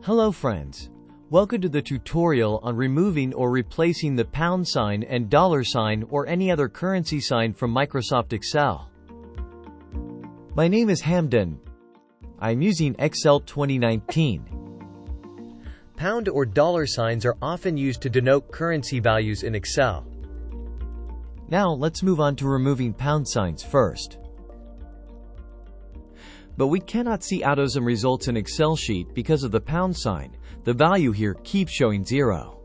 Hello friends, welcome to the tutorial on removing or replacing the pound sign and dollar sign or any other currency sign from Microsoft Excel. My name is Hamdan. I'm using Excel 2019. Pound or dollar signs are often used to denote currency values in Excel. Now let's move on to removing pound signs first. But we cannot see AutoSum results in Excel sheet because of the pound sign. The value here keeps showing 0.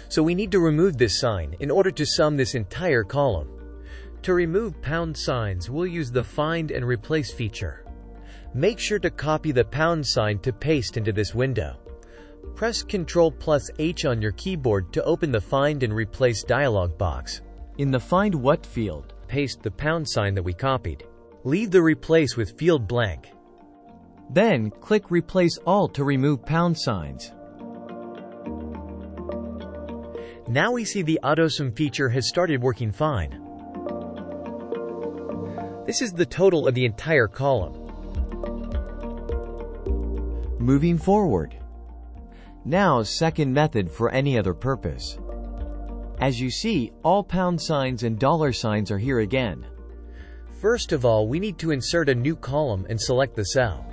So we need to remove this sign in order to sum this entire column. To remove pound signs, we'll use the Find and Replace feature. Make sure to copy the pound sign to paste into this window. Press Ctrl+H on your keyboard to open the Find and Replace dialog box. In the Find What field, paste the pound sign that we copied. Leave the Replace with field blank. Then, click Replace All to remove pound signs. Now we see the AutoSum feature has started working fine. This is the total of the entire column. Moving forward. Now, second method for any other purpose. As you see, all pound signs and dollar signs are here again. First of all, we need to insert a new column and select the cell.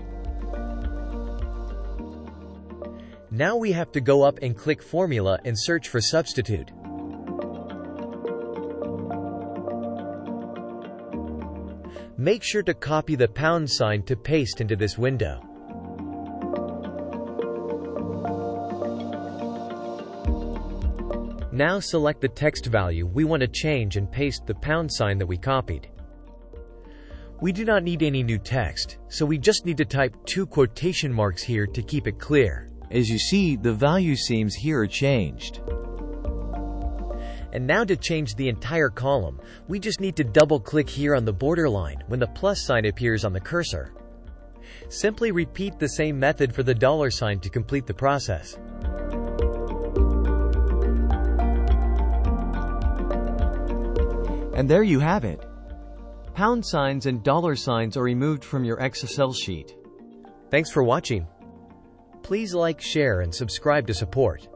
Now we have to go up and click Formula and search for Substitute. Make sure to copy the pound sign to paste into this window. Now select the text value we want to change and paste the pound sign that we copied. We do not need any new text, so we just need to type 2 quotation marks here to keep it clear. As you see, the value seams here are changed. And now to change the entire column, we just need to double-click here on the borderline when the plus sign appears on the cursor. Simply repeat the same method for the dollar sign to complete the process. And there you have it. Pound signs and dollar signs are removed from your Excel sheet. Thanks for watching. Please like, share, and subscribe to support.